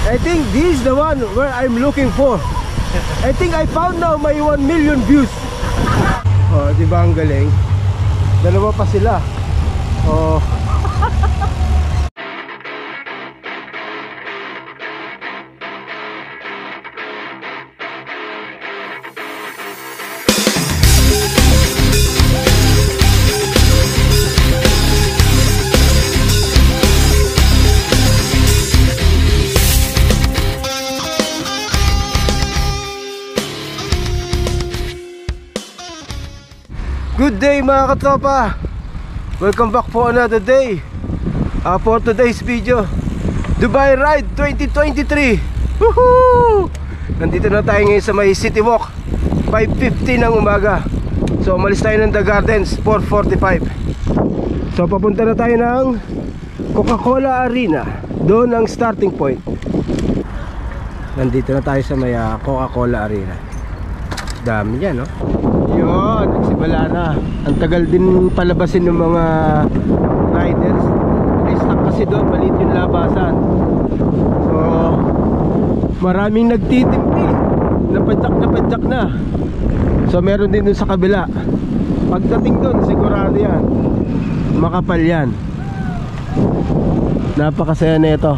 I think this is the one where I'm looking for. I think I found now my 1 million views. Oh, di ba ang galing? Dalawa pa sila. Oh. Good day mga katropa. Welcome back for another day. For today's video, Dubai Ride 2023. Woohoo! Nandito na tayo ngayon sa may City Walk, 5:50 ng umaga. So umalis tayo ng The Gardens 4:45. So papunta na tayo ng Coca-Cola Arena. Doon ang starting point. Nandito na tayo sa may Coca-Cola Arena. Dami yan, no? Yun, nagsimula na. Ang tagal din palabasin ng mga riders. May stock kasi doon, maliit yung labasan. So maraming nagtitimpi. Napadyak na. So meron din doon sa kabila. Pagdating doon, sigurado yan, makapal yan. Napakasaya na ito.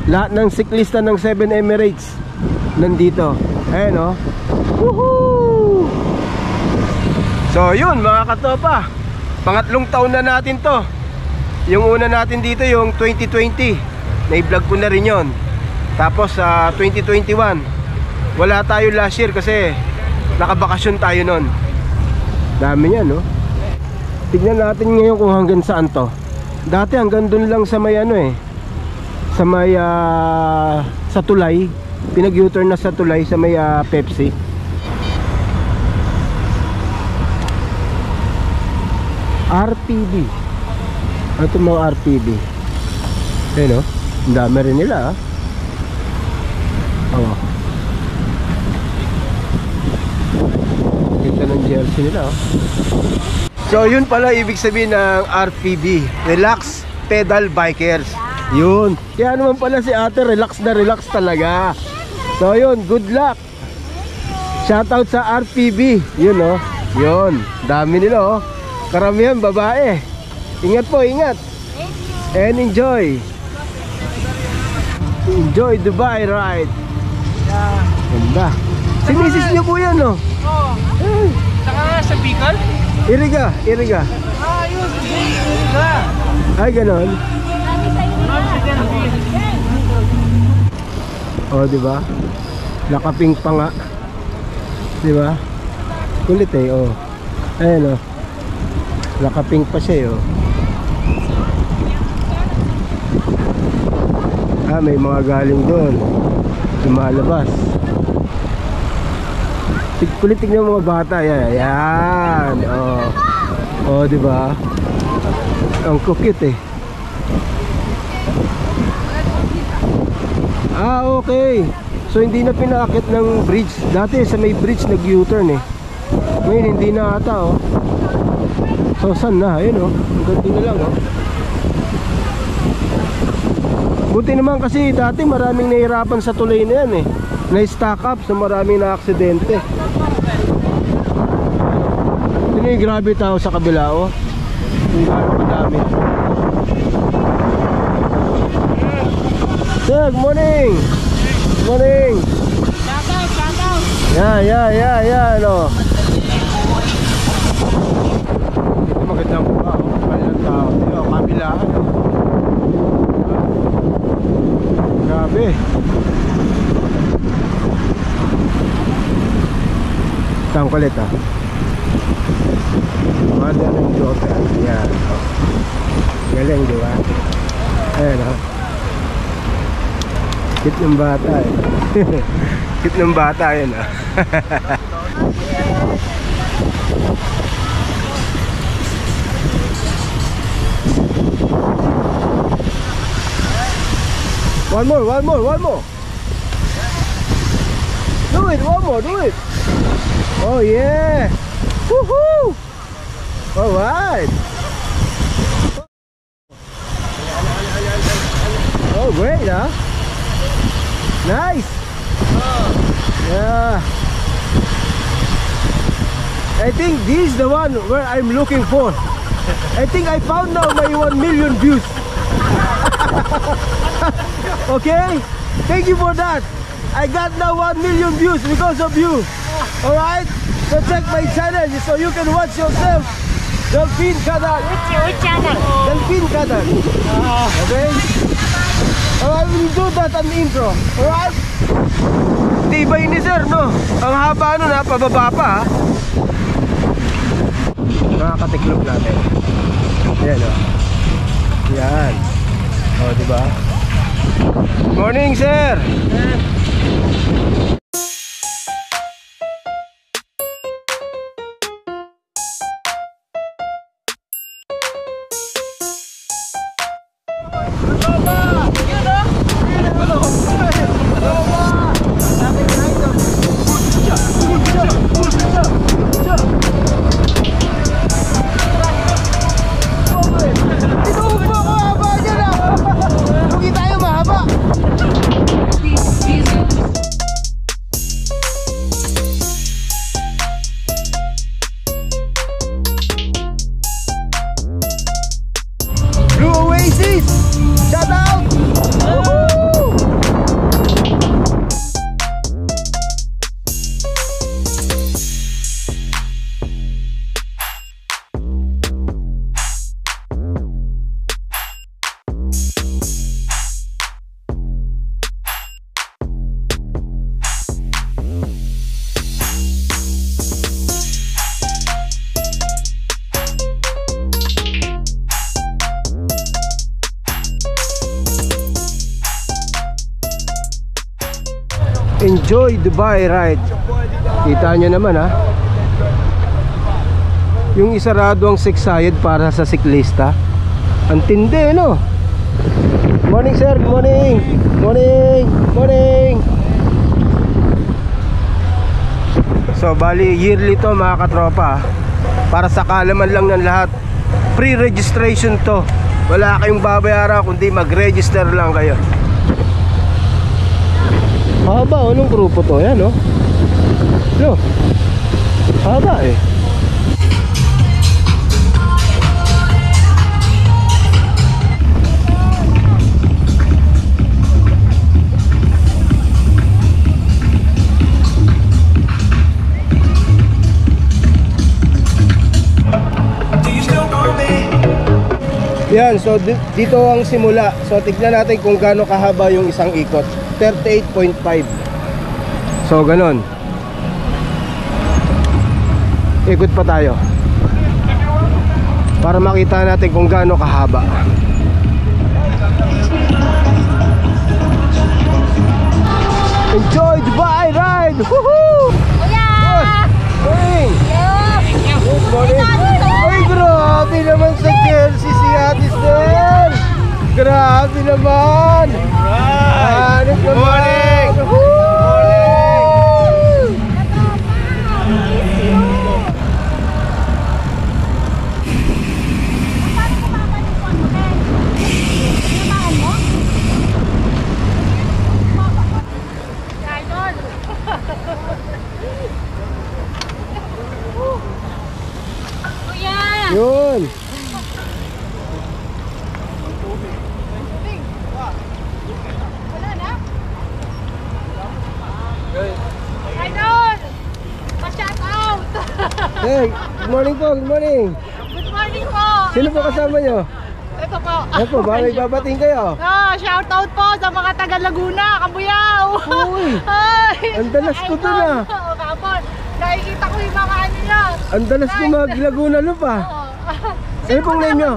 Lahat ng siklista ng 7 Emirates nandito. Ayan, no? Woohoo! So yun mga katopa, pangatlong taon na natin to. Yung una natin dito yung 2020, na-vlog ko na rin yun. Tapos 2021, wala tayo last year kasi nakabakasyon tayo nun. Dami yan, no? Tignan natin ngayon kung hanggang saan to. Dati hanggang dun lang sa may sa may sa tulay. Pinag-U-turn na sa tulay sa may Pepsi. RPB. Ano itong mga RPB? Ayun, no? Ang dami rin nila, Oh. Kita ng jersey nila, So yun pala ibig sabihin ng RPB, Relax Pedal Bikers. Yun. Kaya naman pala si ate relax na relax talaga. So yun, good luck. Shoutout sa RPB. Yun, no? Yun. Dami nila, karamihan babae. Ingat po, ingat. And enjoy. Enjoy Dubai Ride. Ganda. Si misis niyo po yan, no? Oo. Saka nga sa Bicol? Iriga. Yun. Iriga. Ay, ganon. Oh, diba? Nakapink pa nga. Diba? Kulit oh. Ayan, nakapink pa siya, may mga galing doon lumalabas. Kulit, tignan mga bata. Yan. Oh, diba? Ang cute, okay. So hindi na pinakit ng bridge. Dati sa may bridge nag-U-turn Ngayon hindi na ata, So saan na? Ayun, ang ganti na lang, Buti naman kasi dati maraming nahihirapan sa tulay na yan, na-stack up, so maraming na-aksidente. Ito yung grabe tao sa kabila, Yung gano'ng kadami. Sir, good morning! Good morning! Shoutout! Yeah, Ito magandang buka, kanilang tao. Kabilaan, Grabe. Tangkulit, Mother and daughter. Yan, galing, di ba? Ayan, Cute ng bata, Cute ng bata, yun, One more. Do it, one more, do it. Oh yeah. Woohoo. All right. Oh great, Nice. Yeah. I think this is the one where I'm looking for. I think I found now my 1 million views. Okay? Thank you for that. I got now 1 million views because of you. Alright? So check my channel so you can watch yourself. Delphine Kadal. Which channel? Delphine Kadal. Okay? Oh, I will do that on the intro. Alright? Tibay ni sir, no? Ang haba nun ha, pababa pa ha. Nakakatiklop natin. Ayan o. Yan. O, diba? Morning sir! Enjoy Dubai ride. Kita nyo naman ha. Yung isarado ang siksayad para sa siklista. Ang tindi no. Morning sir, good morning. Morning, morning. So bali yearly to mga katropa. Para sa kaalaman lang ng lahat. Pre-registration to. Wala kayong babayaran kundi mag-register lang kayo. Haba, anong grupo to? Yan, no? No? Haba, eh. Yan, so dito ang simula. So tignan natin kung gaano kahaba yung isang ikot. 38.5. So ganon. Ikot pa tayo para makita natin kung gaano kahaba. Enjoy Dubai ride! Woohoo! Kuya! Morning! Good morning! Ay, grabe naman sa Chelsea si Ate Stel! Grabe naman! Good morning! Yun! Idol! Pa-shout out! Hey, good morning po, good morning! Good morning po! Sino po kasama nyo? Ito po. Ano po, ba may babating kayo? Shout out po sa mga taga Laguna, Kabuyaw! Uy! Ay! Ang dalas ko dun ah! Oo, kapon! Nakikita ko yung mga ano nyo! Ang dalas ko mag-Laguna no pa! Ano pong name nyo?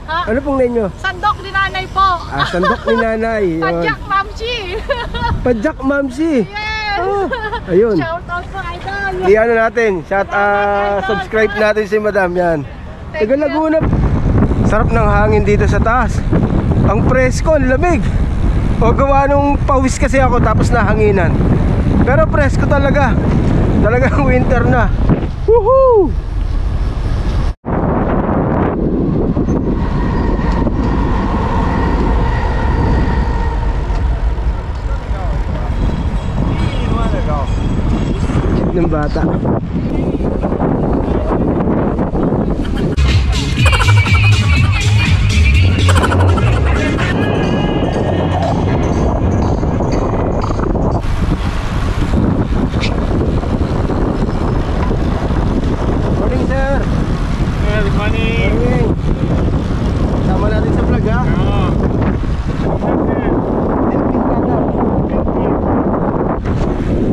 Ha? Ano pong name nyo? Sandok ni nanay po! Ah, Sandok ni Nanay! Padjak Mamsi! Padjak Mamsi! Yes! Ayun! Shout out po, idol! Iyan natin, subscribe natin si Madam yan. Taga Laguna. Sarap ng hangin dito sa taas. Ang presko, ang lamig. O gawa nung pawis kasi ako tapos nahanginan. Pero presko talaga. Talagang winter na. Woohoo! Kulit ng bata. Morning, sir. Good morning. Morning. Sama natin sa vlog, ha?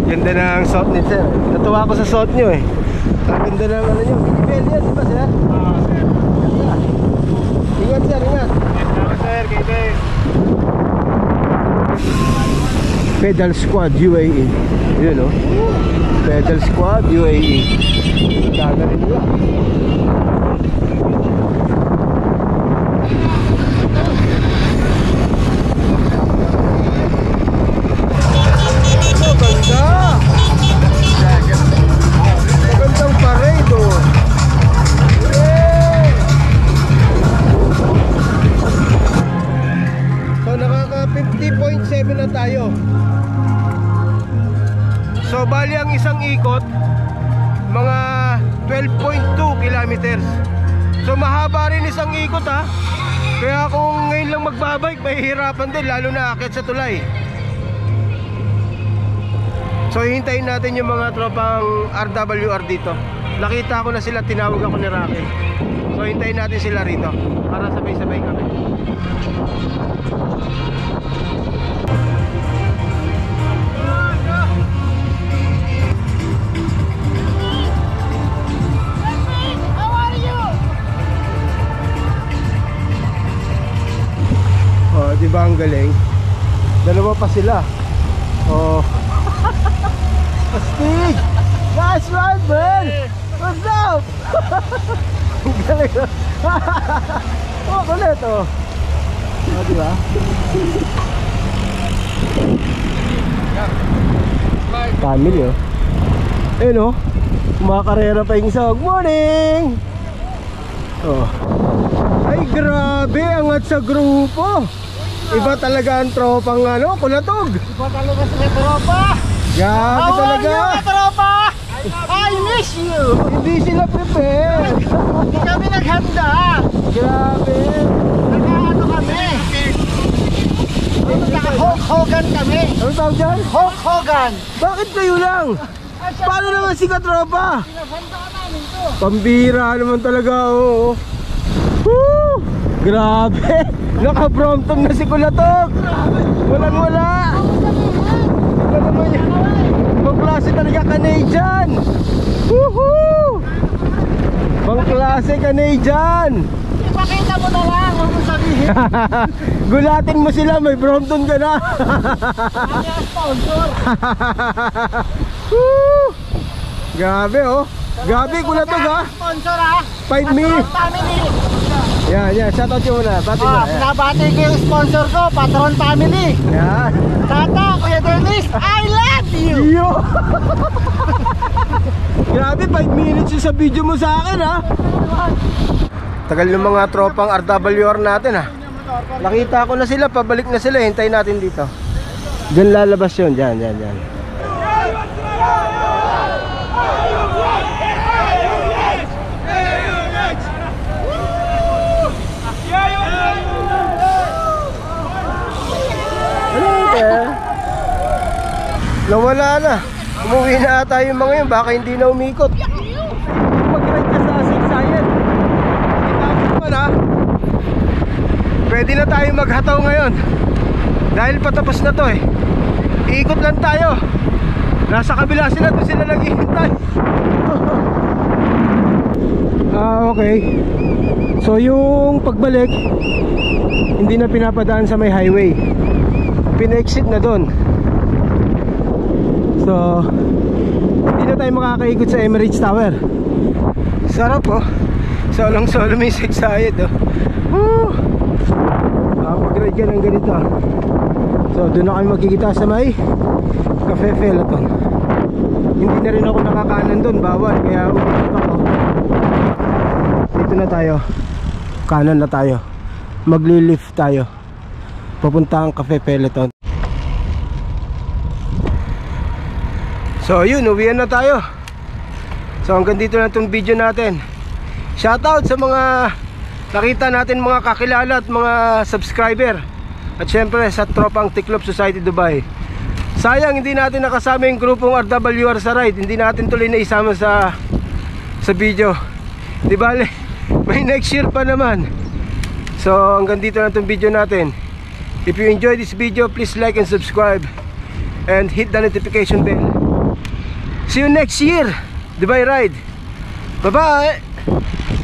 Ganda ng suot ni sir. Natuwa ako sa suot nyo eh. Ang ganda ng ano nyo. Binibel yan, di ba sir? Sir. Ingat sir, ingat. Sir, kaya Pedal Squad UAE. Yun o. Pedal Squad UAE. Gagaling nila. Magandang parade oh. Yeah! So nakaka 50.7 na tayo. So bali ang isang ikot mga 12.2 kilometers. So mahaba rin isang ikot ha. Kaya kung ngayon lang magbabike mahihirapan din, lalo na akit sa tulay. So hihintayin natin yung mga tropang RWR dito. Nakita ko na sila, tinawag ako ni Rocky. So hintayin natin sila rito para sabay-sabay kami. How are you? Oh, di ba ang galing? Dalawa pa sila. Oh. Astig! Nice ride, man! What's up? Ang galing. Oh, kulit oh. Oh, di ba? Family oh. Ayun oh. Kumakarera pa yung isa. Good morning! Oh. Ay grabe, angat sa grupo. Iba talaga ang tropang ano, kulatog. Iba talaga sila tropa. Grabe How are talaga. you, tropa? I miss you. Hindi sila prepared. Hindi kami naghanda. Grabe. Naka-ano kami? Naka-Hulk Hogan kami. Ano tawag dyan? Hulk Hogan. Bakit kayo lang? Paano naman si katropa? Pinasanda ka namin to. Pambira naman talaga, oo. Woo! Grabe. Naka-Brompton na si Kulatog. Walang wala. Ano naman yan? Ibang klase talaga Canadian. Woohoo! Ibang klase Canadian. Ipakita mo na lang. Huwag mo sabihin. Gulatin mo sila, may Brompton ka na. Kami ang sponsor. Woo! Grabe oh. Grabe Kulatog ha. Sponsor ha. 5 minutes. Family. Yan, shoutout nyo muna. Pati mo. Yan. Pinabati ko yung sponsor ko, Patron Family. Yan. Tata, Kuya Dennis, I love you! Yo! Grabe, 5 minutes yung sa video mo sa akin ha. Tagal ng mga tropang RWR natin ha. Nakita ko na sila, pabalik na sila. Hintayin natin dito. Diyan lalabas yun, dyan. Nawala na. Umuwi na ata yung mga yun. Baka hindi na umikot. Mag-ride ka sa Siksayan. Kita ha. Pwede na tayo maghataw ngayon. Dahil patapos na to eh. Iikot lang tayo. Nasa kabila sila. Doon sila naghihintay. Okay. So yung pagbalik, hindi na pinapadaan sa may highway. Pina-exit na doon. So hindi na tayo makakaikot sa Emirates Tower. Sarap oh. Solong-solo may Siksayan oh. Pag-ride ka ng ganito. So doon na kami magkikita sa may Cafe Peloton. Hindi na rin ako nakakanan doon, bawal. Kaya umikot ako. Dito na tayo. Kanan na tayo. Magli-lift tayo papunta ang Cafe Peloton. So yun, uwian na tayo. So hanggang dito na itong video natin. Shoutout sa mga nakita natin, mga kakilala at mga subscriber. At syempre sa tropang Tiklop Society Dubai. Sayang hindi natin nakasama yung grupong RWR sa ride. Hindi natin tuloy na isama sa video. Di bale, may next year pa naman. So hanggang dito na itong video natin. If you enjoy this video, please like and subscribe. And hit the notification bell. See you next year, Dubai Ride. Bye-bye.